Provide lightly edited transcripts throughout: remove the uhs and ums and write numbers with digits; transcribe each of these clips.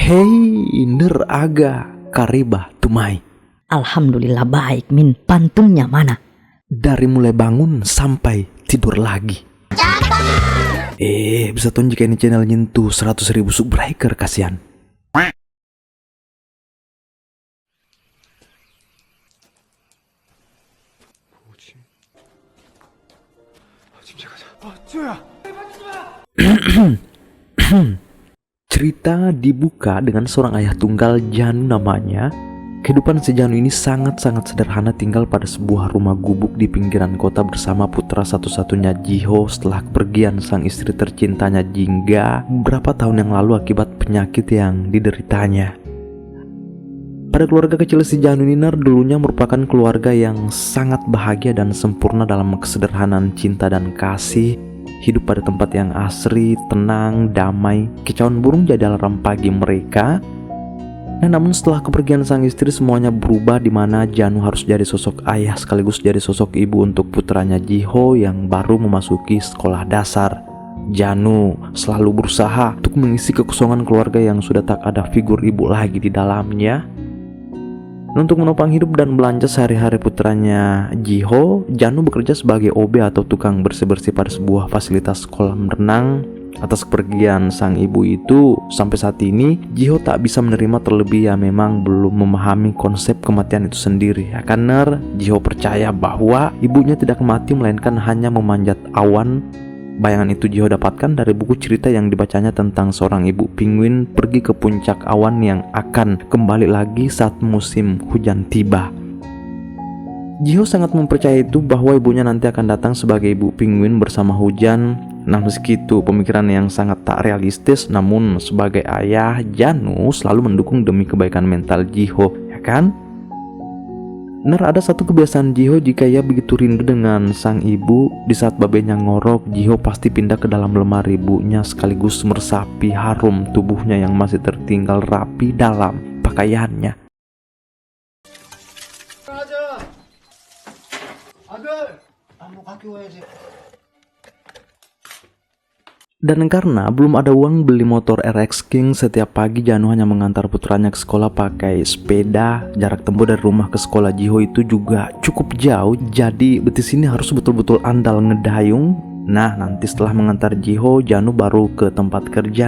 Hei, Ner Aga, Karibah Tumai. Alhamdulillah baik, Min. Pantunnya mana? Dari mulai bangun sampai tidur lagi. Bisa tunjuk ini channel nyentuh 100.000 subscriber kasihan. Cerita dibuka dengan seorang ayah tunggal, Janu namanya. Kehidupan si Janu ini sangat-sangat sederhana, tinggal pada sebuah rumah gubuk di pinggiran kota bersama putra satu-satunya Jiho setelah kepergian sang istri tercintanya Jingga beberapa tahun yang lalu akibat penyakit yang dideritanya. Pada keluarga kecil si Janu ini dulunya merupakan keluarga yang sangat bahagia dan sempurna dalam kesederhanaan cinta dan kasih. Hidup pada tempat yang asri, tenang, damai. Kicauan burung jadi alarm pagi mereka. Nah, namun setelah kepergian sang istri semuanya berubah, di mana Janu harus jadi sosok ayah sekaligus jadi sosok ibu untuk putranya Jiho yang baru memasuki sekolah dasar. Janu selalu berusaha untuk mengisi kekosongan keluarga yang sudah tak ada figur ibu lagi di dalamnya. Untuk menopang hidup dan belanja sehari-hari putranya Jiho, Janu bekerja sebagai OB atau tukang bersih-bersih pada sebuah fasilitas kolam renang. Atas kepergian sang ibu itu, sampai saat ini Jiho tak bisa menerima, terlebih ya memang belum memahami konsep kematian itu sendiri. Karena Jiho percaya bahwa ibunya tidak mati melainkan hanya memanjat awan. Bayangan itu Jiho dapatkan dari buku cerita yang dibacanya tentang seorang ibu penguin pergi ke puncak awan yang akan kembali lagi saat musim hujan tiba. Jiho sangat mempercayai itu bahwa ibunya nanti akan datang sebagai ibu penguin bersama hujan. Nah, meski itu pemikiran yang sangat tak realistis, namun sebagai ayah, Janu selalu mendukung demi kebaikan mental Jiho, ya kan? Ada satu kebiasaan Jiho jika ia begitu rindu dengan sang ibu. Di saat babenya ngorok, Jiho pasti pindah ke dalam lemari ibunya sekaligus meresapi harum tubuhnya yang masih tertinggal rapi dalam pakaiannya. Dan karena belum ada uang beli motor RX King, setiap pagi Janu hanya mengantar putranya ke sekolah pakai sepeda. Jarak tempuh dari rumah ke sekolah Jiho itu juga cukup jauh, jadi betis ini harus betul-betul andal ngedayung. Nah, nanti setelah mengantar Jiho, Janu baru ke tempat kerja.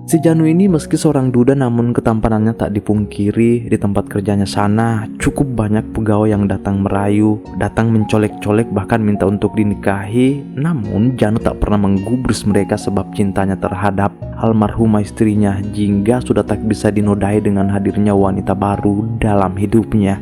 Si Janu ini meski seorang duda namun ketampanannya tak dipungkiri. Di tempat kerjanya sana cukup banyak pegawai yang datang merayu, datang mencolek-colek, bahkan minta untuk dinikahi. Namun Janu tak pernah menggubris mereka sebab cintanya terhadap almarhumah istrinya Jingga sudah tak bisa dinodai dengan hadirnya wanita baru dalam hidupnya.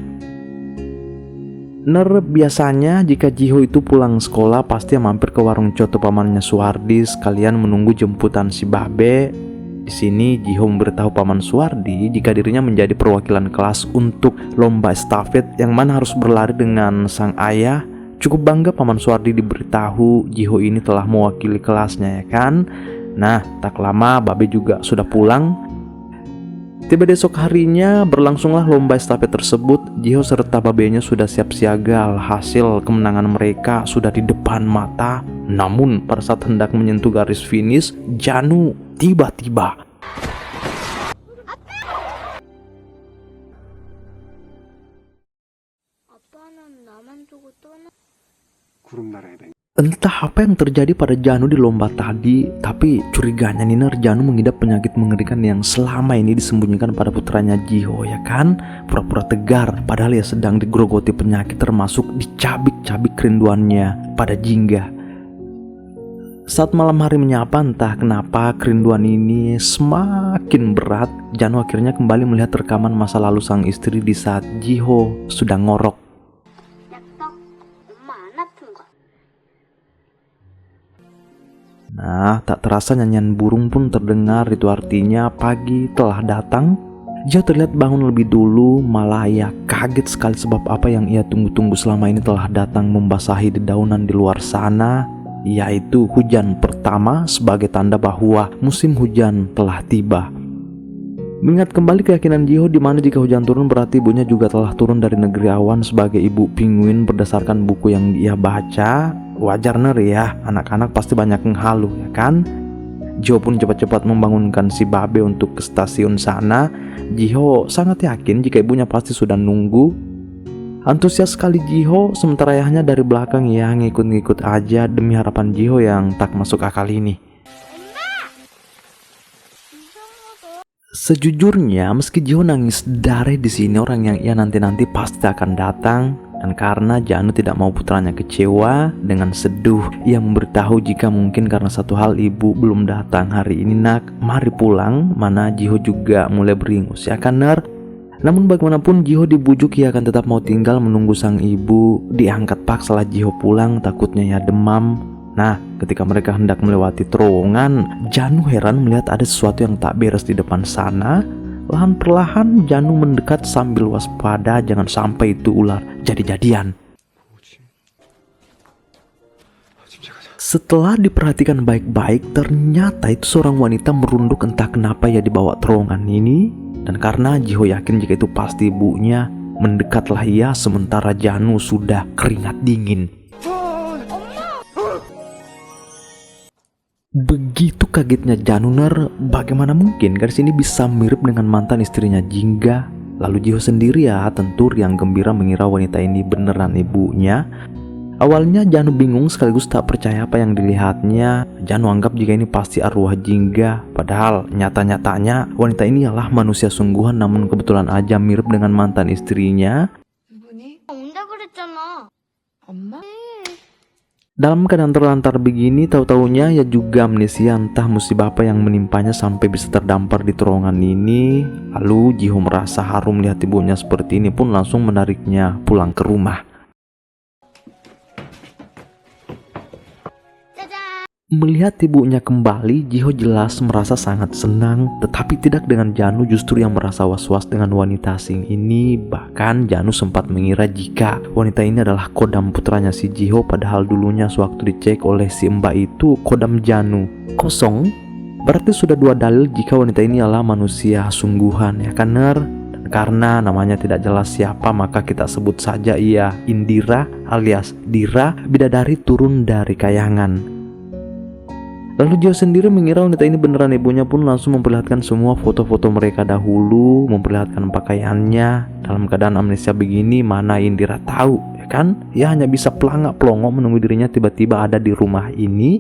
Biasanya jika Jiho itu pulang sekolah pasti mampir ke warung coto pamannya Suwardi sekalian menunggu jemputan si Babe. Di sini Jiho memberitahu paman Suwardi jika dirinya menjadi perwakilan kelas untuk lomba estafet yang mana harus berlari dengan sang ayah. Cukup bangga paman Suwardi diberitahu Jiho ini telah mewakili kelasnya, ya kan? Nah, tak lama Babe juga sudah pulang. Tiba esok harinya berlangsunglah lomba estafet tersebut. Jiho serta babenya sudah siap siaga, alhasil kemenangan mereka sudah di depan mata. Namun pada saat hendak menyentuh garis finish, Janu tiba-tiba entah apa yang terjadi pada Janu di lomba tadi, tapi curiganya Janu mengidap penyakit mengerikan yang selama ini disembunyikan pada putranya Jiho, ya kan? Pura-pura tegar padahal ia sedang digerogoti penyakit, termasuk dicabik-cabik kerinduannya pada Jingga. Saat malam hari menyapa, entah kenapa kerinduan ini semakin berat. Janu akhirnya kembali melihat rekaman masa lalu sang istri di saat Jiho sudah ngorok. Nah, tak terasa nyanyian burung pun terdengar. Itu artinya pagi telah datang. Jiho terlihat bangun lebih dulu, malah ia kaget sekali sebab apa yang ia tunggu-tunggu selama ini telah datang membasahi dedaunan di luar sana, yaitu hujan pertama sebagai tanda bahwa musim hujan telah tiba. Mengingat kembali keyakinan Jiho di mana jika hujan turun berarti ibunya juga telah turun dari negeri awan sebagai ibu penguin berdasarkan buku yang ia baca. Wajar ya, anak-anak pasti banyak yang halu, ya kan? Jiho pun cepat-cepat membangunkan si Babe untuk ke stasiun sana. Jiho sangat yakin jika ibunya pasti sudah nunggu. Antusias sekali Jiho, sementara ayahnya dari belakang yang ngikut-ngikut aja demi harapan Jiho yang tak masuk akal ini. Sejujurnya, meski Jiho nangis darah di sini, orang yang ia nanti-nanti pasti akan datang. Dan karena Janu tidak mau putranya kecewa, dengan seduh ia memberitahu jika mungkin karena satu hal ibu belum datang hari ini nak, mari pulang. Mana Jiho juga mulai beringus ya kan Ner. Namun bagaimanapun Jiho dibujuk ia akan tetap mau tinggal menunggu sang ibu. Diangkat paksalah Jiho pulang, takutnya ia demam. Nah, ketika mereka hendak melewati terowongan, Janu heran melihat ada sesuatu yang tak beres di depan sana. Perlahan Janu mendekat sambil waspada jangan sampai itu ular jadi-jadian. Setelah diperhatikan baik-baik, ternyata itu seorang wanita merunduk entah kenapa ia dibawa terowongan ini. Dan karena Jiho yakin jika itu pasti ibunya, mendekatlah ia sementara Janu sudah keringat dingin. Begitu kagetnya Januner, bagaimana mungkin garis ini bisa mirip dengan mantan istrinya Jingga. Lalu Jiho sendiri ya tentu yang gembira mengira wanita ini beneran ibunya. Awalnya Janu bingung sekaligus tak percaya apa yang dilihatnya. Janu anggap jika ini pasti arwah Jingga. Padahal nyata-nyatanya wanita ini adalah manusia sungguhan, namun kebetulan aja mirip dengan mantan istrinya. Dalam keadaan terlantar begini, tahu-taunya ia juga amnesia entah musibah apa yang menimpanya sampai bisa terdampar di terowongan ini. Lalu Jiho merasa harum melihat ibunya seperti ini pun langsung menariknya pulang ke rumah. Melihat ibunya kembali, Jiho jelas merasa sangat senang, tetapi tidak dengan Janu justru yang merasa was-was dengan wanita asing ini. Bahkan Janu sempat mengira jika wanita ini adalah kodam putranya si Jiho, padahal dulunya sewaktu dicek oleh si mbak itu kodam Janu kosong. Berarti sudah dua dalil jika wanita ini adalah manusia sungguhan ya kan Ner? Dan karena namanya tidak jelas siapa, maka kita sebut saja ia Indira alias Dira, bidadari turun dari kayangan. Lalu Jiho sendiri mengira wanita ini beneran ibunya pun langsung memperlihatkan semua foto-foto mereka dahulu, memperlihatkan pakaiannya. Dalam keadaan amnesia begini, mana Indira tahu, ya kan? Ia hanya bisa pelangak-pelongo menunggu dirinya tiba-tiba ada di rumah ini.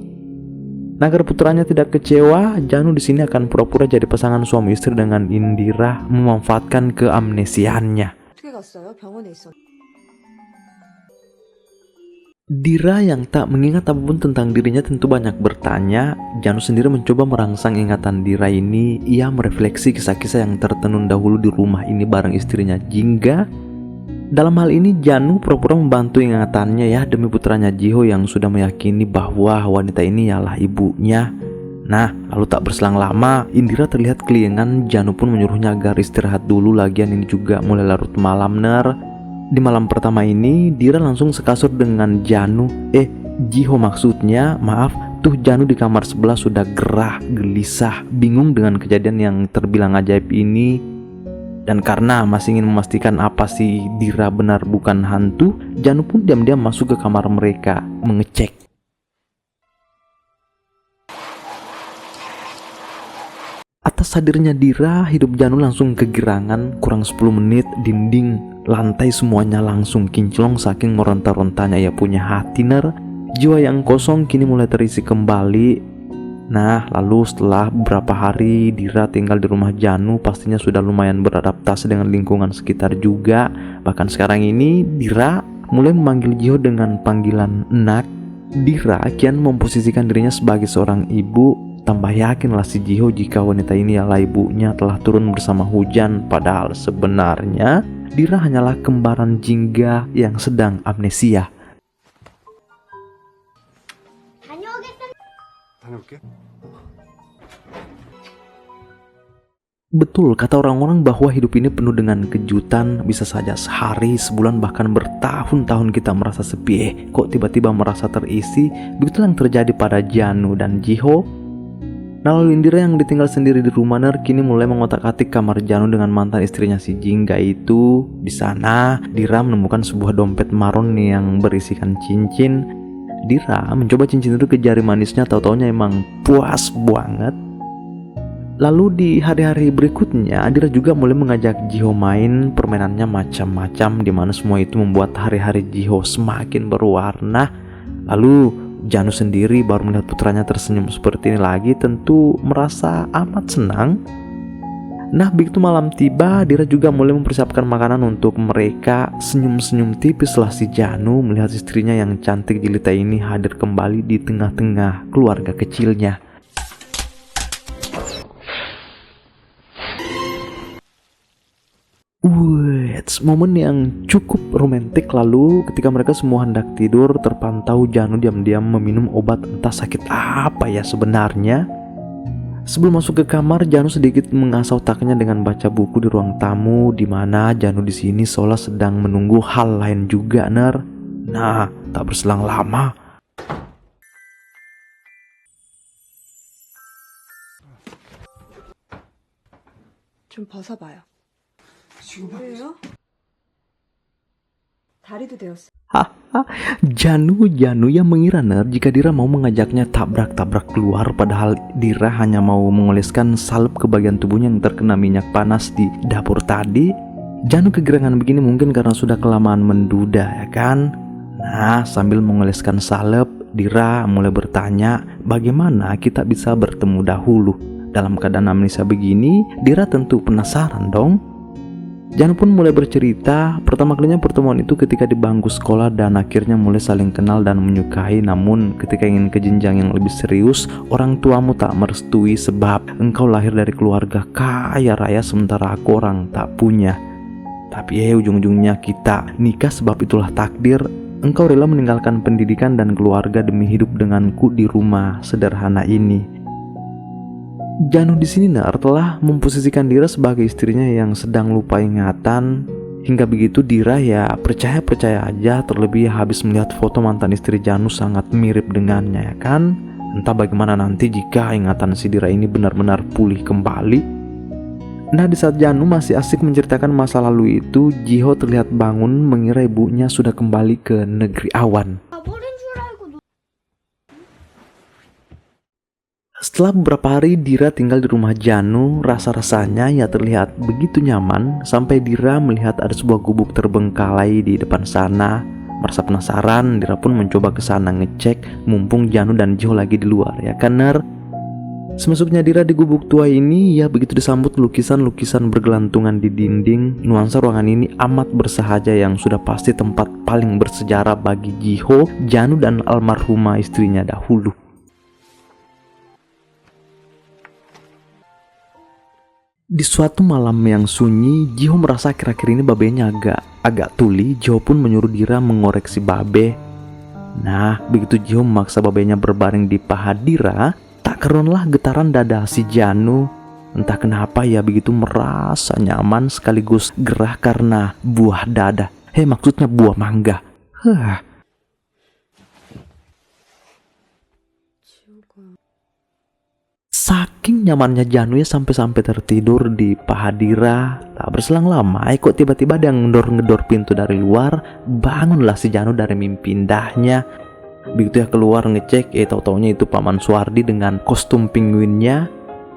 Nah, agar putranya tidak kecewa, Janu di sini akan pura-pura jadi pasangan suami istri dengan Indira, memanfaatkan keamnesiannya. Dira yang tak mengingat apapun tentang dirinya tentu banyak bertanya. Janu sendiri mencoba merangsang ingatan Dira ini. Ia merefleksi kisah-kisah yang tertenun dahulu di rumah ini bareng istrinya Jingga. Dalam hal ini Janu pura-pura membantu ingatannya ya demi putranya Jiho yang sudah meyakini bahwa wanita ini ialah ibunya. Nah, lalu tak berselang lama, Indira terlihat keliengan. Janu pun menyuruhnya agar istirahat dulu, lagian ini juga mulai larut malam Ner. Di malam pertama ini, Dira langsung sekasur dengan Janu. Jiho maksudnya, maaf. Tuh Janu di kamar sebelah sudah gerah, gelisah, bingung dengan kejadian yang terbilang ajaib ini. Dan karena masih ingin memastikan apa sih Dira benar bukan hantu, Janu pun diam-diam masuk ke kamar mereka, mengecek. Atas hadirnya Dira, hidup Janu langsung kegirangan. Kurang 10 menit, dinding, lantai semuanya langsung kinclong saking meronta-rontanya ia punya hati Ner. Jiwa yang kosong kini mulai terisi kembali. Nah, lalu setelah beberapa hari Dira tinggal di rumah Janu, pastinya sudah lumayan beradaptasi dengan lingkungan sekitar juga. Bahkan sekarang ini Dira mulai memanggil Jiho dengan panggilan Nak. Dira kian memposisikan dirinya sebagai seorang ibu. Tambah yakinlah si Jiho jika wanita ini adalah ibunya telah turun bersama hujan. Padahal sebenarnya Dira hanyalah kembaran Jingga yang sedang amnesia. Betul kata orang-orang bahwa hidup ini penuh dengan kejutan. Bisa saja sehari, sebulan, bahkan bertahun-tahun kita merasa sepi. Kok tiba-tiba merasa terisi? Begitulah yang terjadi pada Janu dan Jiho. Nah, lalu Indira yang ditinggal sendiri di rumah Ner kini mulai mengotak-atik kamar Janu dengan mantan istrinya si Jingga itu. Di sana, Dira menemukan sebuah dompet maron yang berisikan cincin. Dira mencoba cincin itu ke jari manisnya, tahu-taunya emang puas banget. Lalu di hari-hari berikutnya, Dira juga mulai mengajak Jiho main permainannya macam-macam, dimana semua itu membuat hari-hari Jiho semakin berwarna. Lalu Janu sendiri baru melihat putranya tersenyum seperti ini lagi, tentu merasa amat senang. Nah, begitu malam tiba, Dira juga mulai mempersiapkan makanan untuk mereka. Senyum-senyum tipis lah si Janu melihat istrinya yang cantik jelita ini hadir kembali di tengah-tengah keluarga kecilnya. Momen yang cukup romantis. Lalu ketika mereka semua hendak tidur, terpantau Janu diam-diam meminum obat, entah sakit apa ya sebenarnya. Sebelum masuk ke kamar, Janu sedikit mengasah otaknya dengan baca buku di ruang tamu, di mana Janu di sini seolah sedang menunggu hal lain juga, Ner. Nah, tak berselang lama, 좀 벗어봐요. 왜요? 다리도 되었어요. Janu yang mengira Ner jika Dira mau mengajaknya tabrak-tabrak keluar, padahal Dira hanya mau mengoleskan salep ke bagian tubuhnya yang terkena minyak panas di dapur tadi. Janu kegerangan begini mungkin karena sudah kelamaan menduda, ya kan? Nah, sambil mengoleskan salep, Dira mulai bertanya bagaimana kita bisa bertemu dahulu. Dalam keadaan amnesia begini, Dira tentu penasaran dong. Janu pun mulai bercerita pertama kalinya pertemuan itu ketika di bangku sekolah, dan akhirnya mulai saling kenal dan menyukai. Namun ketika ingin ke jenjang yang lebih serius, orang tuamu tak merestui sebab engkau lahir dari keluarga kaya raya sementara aku orang tak punya. Tapi ujung-ujungnya kita nikah sebab itulah takdir. Engkau rela meninggalkan pendidikan dan keluarga demi hidup denganku di rumah sederhana ini. Janu di sini Nar telah memposisikan Dira sebagai istrinya yang sedang lupa ingatan. Hingga begitu Dira ya percaya aja, terlebih habis melihat foto mantan istri Janu sangat mirip dengannya, ya kan? Entah bagaimana nanti jika ingatan si Dira ini benar-benar pulih kembali. Nah, di saat Janu masih asik menceritakan masa lalu itu, Jiho terlihat bangun mengira ibunya sudah kembali ke negeri awan. Setelah beberapa hari Dira tinggal di rumah Janu, rasa-rasanya ya terlihat begitu nyaman sampai Dira melihat ada sebuah gubuk terbengkalai di depan sana. Merasa penasaran, Dira pun mencoba ke sana ngecek mumpung Janu dan Jiho lagi di luar, ya kan Ner? Semasuknya Dira di gubuk tua ini, ya begitu disambut lukisan-lukisan bergelantungan di dinding. Nuansa ruangan ini amat bersahaja yang sudah pasti tempat paling bersejarah bagi Jiho, Janu dan almarhumah istrinya dahulu. Di suatu malam yang sunyi, Jiho merasa akhir-akhir ini babenya agak tuli. Jiho pun menyuruh Dira mengoreksi babe. Nah, begitu Jiho memaksa babenya berbaring di paha Dira, tak keronlah getaran dada si Janu. Entah kenapa ya begitu merasa nyaman sekaligus gerah karena buah dada. Maksudnya buah mangga. Saking nyamannya Janu ya sampai tertidur di paha Dira. Tak berselang lama, kok tiba-tiba ada yang ngedor pintu dari luar. Bangunlah si Janu dari mimpi indahnya. Begitu ya keluar ngecek, tahu-taunya itu Paman Suardi dengan kostum penguinnya.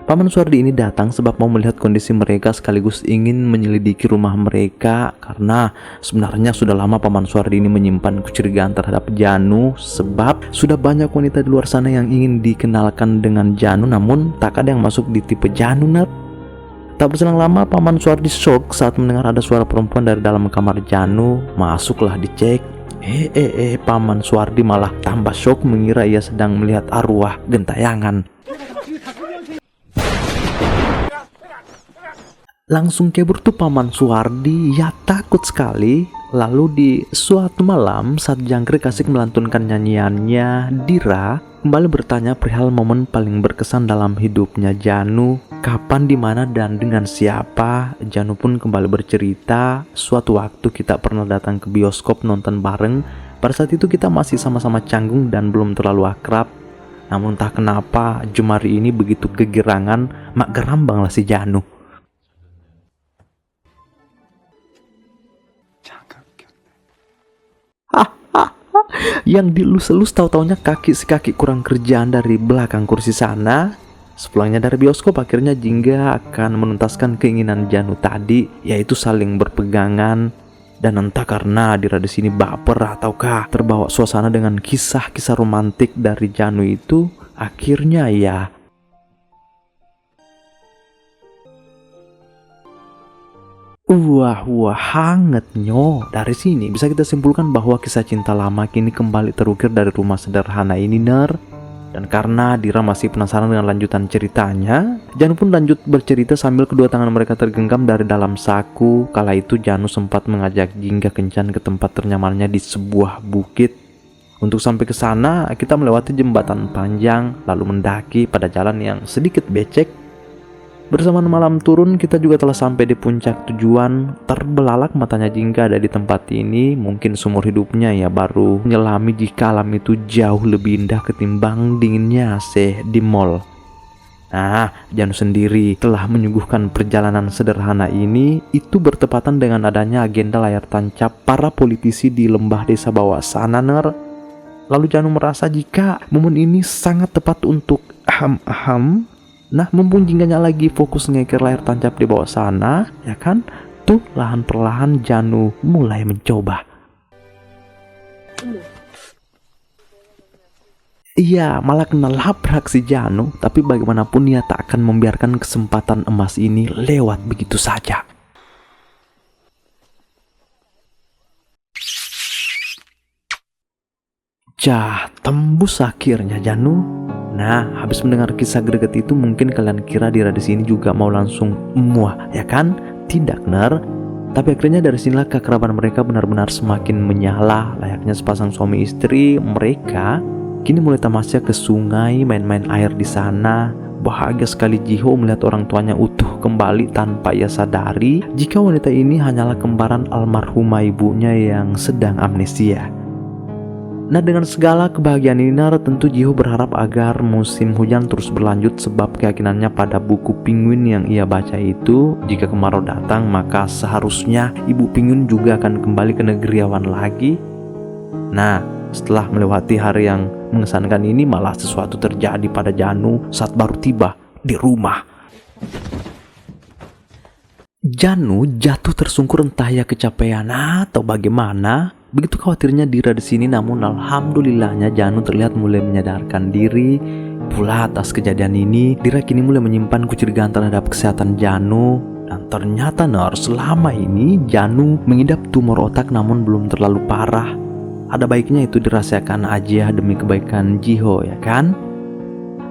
Paman Suardi ini datang sebab mau melihat kondisi mereka sekaligus ingin menyelidiki rumah mereka, karena sebenarnya sudah lama Paman Suardi ini menyimpan kecurigaan terhadap Janu sebab sudah banyak wanita di luar sana yang ingin dikenalkan dengan Janu, namun tak ada yang masuk di tipe Janu. Tak berselang lama Paman Suardi shock saat mendengar ada suara perempuan dari dalam kamar Janu. Masuklah dicek. Paman Suardi malah tambah shock mengira ia sedang melihat arwah gentayangan. Langsung kabur tuh Paman Suardi, ya takut sekali. Lalu di suatu malam saat jangkrik asik melantunkan nyanyiannya, Dira kembali bertanya perihal momen paling berkesan dalam hidupnya Janu. Kapan, di mana, dan dengan siapa. Janu pun kembali bercerita, suatu waktu kita pernah datang ke bioskop nonton bareng. Pada saat itu kita masih sama-sama canggung dan belum terlalu akrab. Namun entah kenapa Jumari ini begitu kegirangan, mak gerambang lah si Janu. Yang dilus-elus tahu-taunya si kaki kurang kerjaan dari belakang kursi sana. Sepulangnya dari bioskop, akhirnya Jingga akan menuntaskan keinginan Janu tadi, yaitu saling berpegangan. Dan entah karena Dira di sini baper ataukah terbawa suasana dengan kisah-kisah romantik dari Janu itu, akhirnya ya wah hangatnya. Dari sini bisa kita simpulkan bahwa kisah cinta lama kini kembali terukir dari rumah sederhana ini, Ner. Dan karena Dira masih penasaran dengan lanjutan ceritanya, Janu pun lanjut bercerita sambil kedua tangan mereka tergenggam dari dalam saku. Kala itu Janu sempat mengajak Jingga kencan ke tempat ternyamannya di sebuah bukit. Untuk sampai ke sana, kita melewati jembatan panjang, lalu mendaki pada jalan yang sedikit becek. Bersamaan malam turun, kita juga telah sampai di puncak tujuan. Terbelalak matanya Jingga ada di tempat ini. Mungkin seumur hidupnya ya baru menyelami jika alam itu jauh lebih indah ketimbang dinginnya AC di mall. Nah, Janu sendiri telah menyuguhkan perjalanan sederhana ini. Itu bertepatan dengan adanya agenda layar tancap para politisi di lembah desa bawah sana, Ner. Lalu Janu merasa jika momen ini sangat tepat untuk Nah, mumpung Jingganya lagi fokus ngekir layar tancap di bawah sana, ya kan? Tuh, lahan perlahan Janu mulai mencoba. Iya, malah kena labrak si Janu, tapi bagaimanapun ia tak akan membiarkan kesempatan emas ini lewat begitu saja. Tembus akhirnya Janu. Nah, habis mendengar kisah greget itu, mungkin kalian kira Dira di sini juga mau langsung muah, ya kan? Tidak, Ner. Tapi akhirnya dari sinilah keakraban mereka benar-benar semakin menyala. Layaknya sepasang suami istri, mereka kini mulai tamasya ke sungai, main-main air di sana. Bahagia sekali Jiho melihat orang tuanya utuh kembali tanpa ia sadari jika wanita ini hanyalah kembaran almarhumah ibunya yang sedang amnesia. Nah, dengan segala kebahagiaan ini, tentu Jiho berharap agar musim hujan terus berlanjut sebab keyakinannya pada buku Penguin yang ia baca itu, jika kemarau datang maka seharusnya ibu penguin juga akan kembali ke negeri awan lagi. Nah, setelah melewati hari yang mengesankan ini, malah sesuatu terjadi pada Janu saat baru tiba di rumah. Janu jatuh tersungkur, entah ya kecapean atau bagaimana. Begitu khawatirnya Dira di sini, namun alhamdulillahnya Janu terlihat mulai menyadarkan diri. Pula atas kejadian ini, Dira kini mulai menyimpan kecurigaan terhadap kesehatan Janu. Dan ternyata selama ini Janu mengidap tumor otak namun belum terlalu parah. Ada baiknya itu dirahasiakan aja demi kebaikan Jiho, ya kan?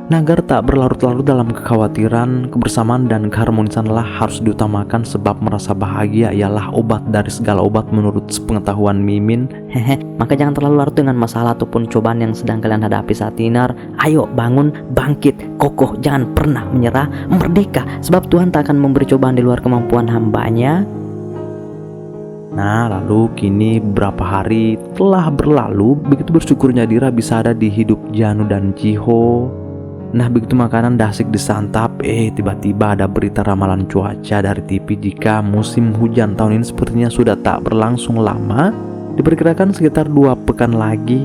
Nah, agar tak berlarut-larut dalam kekhawatiran, kebersamaan dan keharmonisanlah harus diutamakan sebab merasa bahagia ialah obat dari segala obat menurut sepengetahuan Mimin. Maka jangan terlalu larut dengan masalah ataupun cobaan yang sedang kalian hadapi saat ini. Ayo bangun, bangkit, kokoh, jangan pernah menyerah, merdeka, sebab Tuhan tak akan memberi cobaan di luar kemampuan hambanya. Nah, lalu kini beberapa hari telah berlalu. Begitu bersyukurnya Dira bisa ada di hidup Janu dan Jiho. Nah, begitu makanan dasik disantap, tiba-tiba ada berita ramalan cuaca dari TV jika musim hujan tahun ini sepertinya sudah tak berlangsung lama. Diperkirakan sekitar 2 pekan lagi.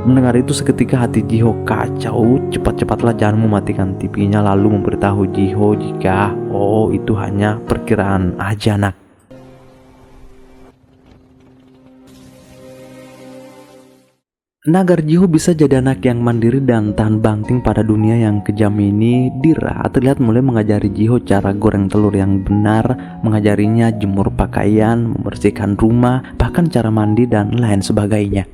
Mendengar itu seketika hati Jiho kacau. Cepat-cepatlah Janu mematikan TV-nya lalu memberitahu Jiho jika itu hanya perkiraan aja, nak. Nah, agar Jiho bisa jadi anak yang mandiri dan tahan banting pada dunia yang kejam ini, Dira terlihat mulai mengajari Jiho cara goreng telur yang benar, mengajarinya jemur pakaian, membersihkan rumah, bahkan cara mandi dan lain sebagainya.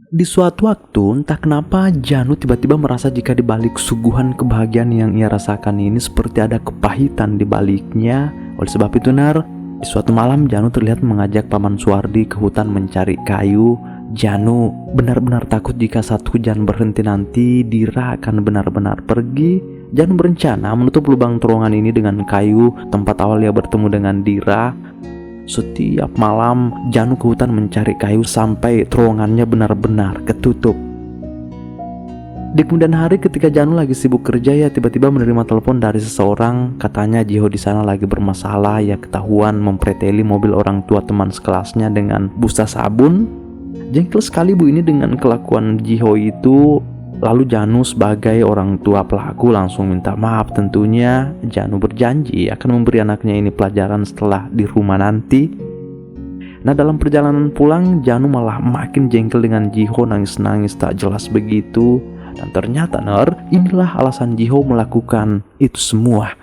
Di suatu waktu, entah kenapa Janu tiba-tiba merasa jika di balik suguhan kebahagiaan yang ia rasakan ini seperti ada kepahitan di baliknya. Oleh sebab itu, di suatu malam Janu terlihat mengajak Paman Suwardi ke hutan mencari kayu. Janu benar-benar takut jika saat hujan berhenti nanti Dira akan benar-benar pergi. Janu berencana menutup lubang terowongan ini dengan kayu, tempat awal ia bertemu dengan Dira. Setiap malam Janu ke hutan mencari kayu sampai terowongannya benar-benar ketutup. Di kemudian hari ketika Janu lagi sibuk kerja, ya tiba-tiba menerima telepon dari seseorang. Katanya Jiho di sana lagi bermasalah, ya ketahuan mempreteli mobil orang tua teman sekelasnya dengan busa sabun. Jengkel sekali bu ini dengan kelakuan Jiho itu. Lalu Janu sebagai orang tua pelaku langsung minta maaf tentunya. Janu berjanji akan memberi anaknya ini pelajaran setelah di rumah nanti. Nah dalam perjalanan pulang, Janu malah makin jengkel dengan Jiho, nangis-nangis tak jelas begitu. Dan ternyata inilah alasan Jiho melakukan itu semua.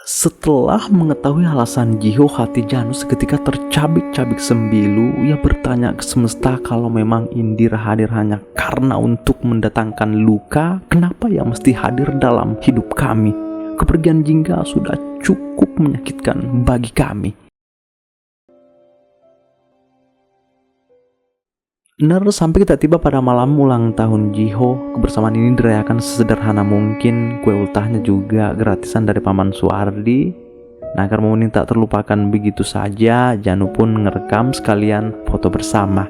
Setelah mengetahui alasan Jiho, hati Janu seketika tercabik-cabik sembilu. Ia bertanya ke semesta kalau memang Indira hadir hanya karena untuk mendatangkan luka, kenapa ia mesti hadir dalam hidup kami? Kepergian Jingga sudah cukup menyakitkan bagi kami. Sampai kita tiba pada malam ulang tahun Jiho. Kebersamaan ini dirayakan sesederhana mungkin. Kue ultahnya juga gratisan dari Paman Suardi. Nah agar momen ini tak terlupakan begitu saja, Janu pun ngerekam sekalian foto bersama.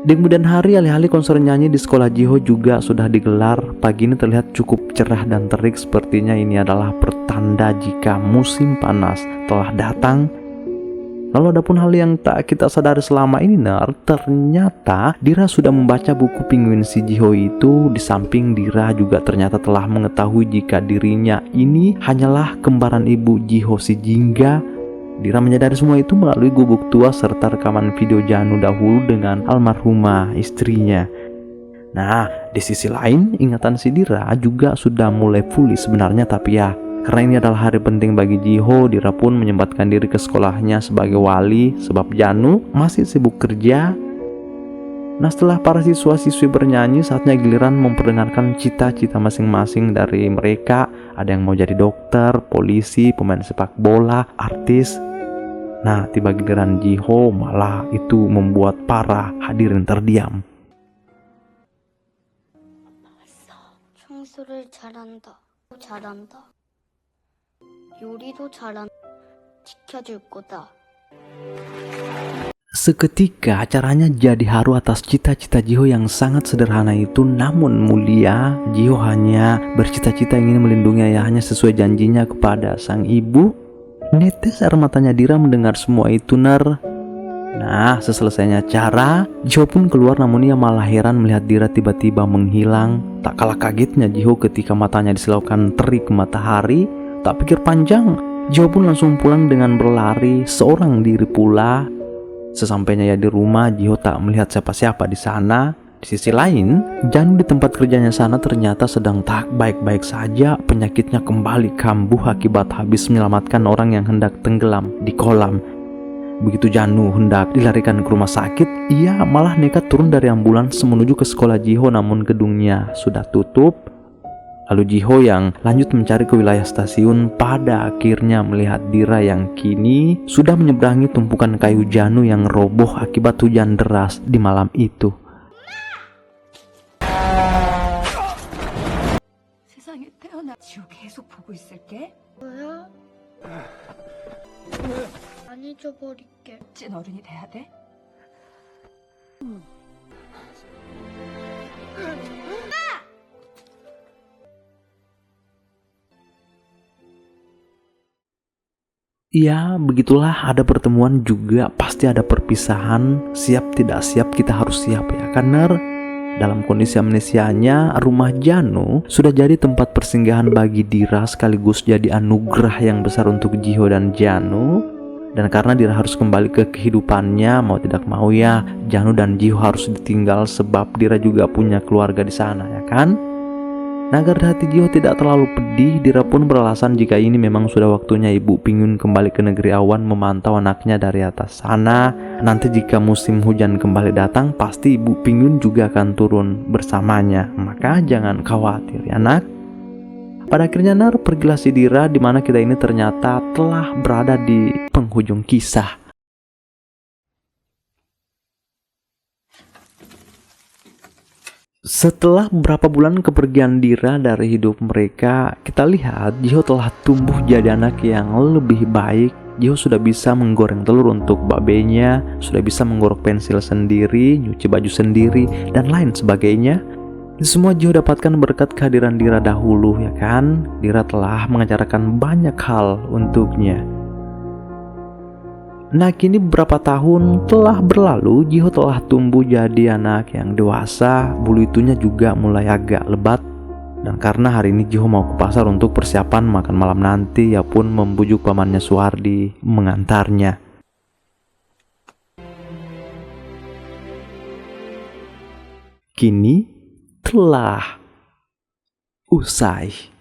Di kemudian hari, alih-alih konser nyanyi di sekolah Jiho juga sudah digelar. Pagi ini terlihat cukup cerah dan terik. Sepertinya ini adalah pertanda jika musim panas telah datang. Lalu ada pun hal yang tak kita sadari selama ini, ternyata Dira sudah membaca buku Penguin si Jiho itu. Di samping Dira juga ternyata telah mengetahui jika dirinya ini hanyalah kembaran ibu Jiho si Jingga. Dira menyadari semua itu melalui gubuk tua serta rekaman video Janu dahulu dengan almarhumah istrinya. Nah, di sisi lain ingatan si Dira juga sudah mulai pulih sebenarnya, tapi ya karena ini adalah hari penting bagi Jiho, Dira pun menyempatkan diri ke sekolahnya sebagai wali sebab Janu masih sibuk kerja. Nah setelah para siswa-siswi bernyanyi, saatnya giliran memperdengarkan cita-cita masing-masing dari mereka. Ada yang mau jadi dokter, polisi, pemain sepak bola, artis. Nah tiba giliran Jiho, malah itu membuat para hadirin terdiam. 청소를 잘한다. 잘한다. 요리도 잘한다. 지켜줄 거다. Seketika acaranya jadi haru atas cita-cita Jiho yang sangat sederhana itu namun mulia. Jiho hanya bercita-cita ingin melindungi ayahnya sesuai janjinya kepada sang ibu. Netes air matanya Dira mendengar semua itu. Nah seselesainya acara, Jiho pun keluar, namun ia malah heran melihat Dira tiba-tiba menghilang. Tak kalah kagetnya Jiho ketika matanya disilaukan terik matahari. Tak pikir panjang, Jiho pun langsung pulang dengan berlari seorang diri pula. Sesampainya di rumah, Jiho tak melihat siapa-siapa di sana. Di sisi lain, Janu di tempat kerjanya sana ternyata sedang tak baik-baik saja. Penyakitnya kembali kambuh akibat habis menyelamatkan orang yang hendak tenggelam di kolam. Begitu Janu hendak dilarikan ke rumah sakit, ia malah nekat turun dari ambulans menuju ke sekolah Jiho, namun gedungnya sudah tutup. Lalu Jiho yang lanjut mencari ke wilayah stasiun pada akhirnya melihat Dira yang kini sudah menyeberangi tumpukan kayu Janu yang roboh akibat hujan deras di malam itu. 세상에 태어나 지호 계속 보고 있을게. 뭐야? 안 잊어버릴게. 찐 어른이 돼야 돼? Ya begitulah, ada pertemuan juga pasti ada perpisahan. Siap tidak siap kita harus siap ya. Karena dalam kondisi amnesianya, rumah Janu sudah jadi tempat persinggahan bagi Dira sekaligus jadi anugerah yang besar untuk Jiho dan Janu. Dan karena Dira harus kembali ke kehidupannya, mau tidak mau ya Janu dan Jiho harus ditinggal sebab Dira juga punya keluarga di sana ya kan. Nah, agar hati Jiho tidak terlalu pedih, Dira pun beralasan jika ini memang sudah waktunya Ibu Penguin kembali ke negeri awan memantau anaknya dari atas sana. Nanti jika musim hujan kembali datang, pasti Ibu Penguin juga akan turun bersamanya. Maka jangan khawatir ya nak. Pada akhirnya pergilah si Dira, di mana kita ini ternyata telah berada di penghujung kisah. Setelah beberapa bulan kepergian Dira dari hidup mereka, kita lihat Jiho telah tumbuh jadi anak yang lebih baik. Jiho sudah bisa menggoreng telur untuk babenya, sudah bisa menggorok pensil sendiri, nyuci baju sendiri, dan lain sebagainya. Itu semua Jiho dapatkan berkat kehadiran Dira dahulu, ya kan? Dira telah mengajarkan banyak hal untuknya. Nah, kini beberapa tahun telah berlalu, Jiho telah tumbuh jadi anak yang dewasa, bulu itunya juga mulai agak lebat. Dan karena hari ini Jiho mau ke pasar untuk persiapan makan malam nanti, ia pun membujuk pamannya Suhardi mengantarnya. Kini telah usai.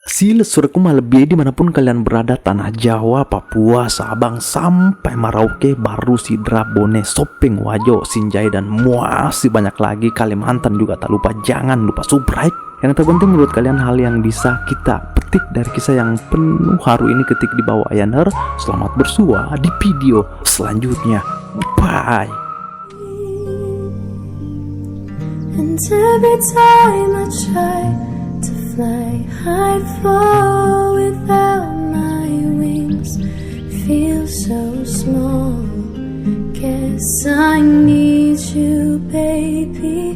Silesuraku lebih dimanapun kalian berada, tanah Jawa, Papua, Sabang, sampai Merauke, Baru, Sidra, Bone, Sopeng, Wajo, Sinjai, dan masih banyak lagi, Kalimantan juga tak lupa. Jangan lupa subscribe. Yang terpenting menurut kalian hal yang bisa kita petik dari kisah yang penuh haru ini, ketik di bawah Ayaner. Selamat bersua di video selanjutnya. Bye. And every time I try to fly, I fall without my wings. Feel so small. Guess I need you, baby.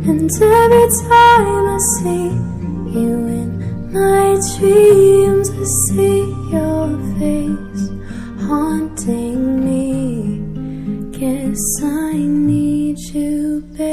And every time I see you in my dreams, I see your face haunting me. Guess I need you, baby.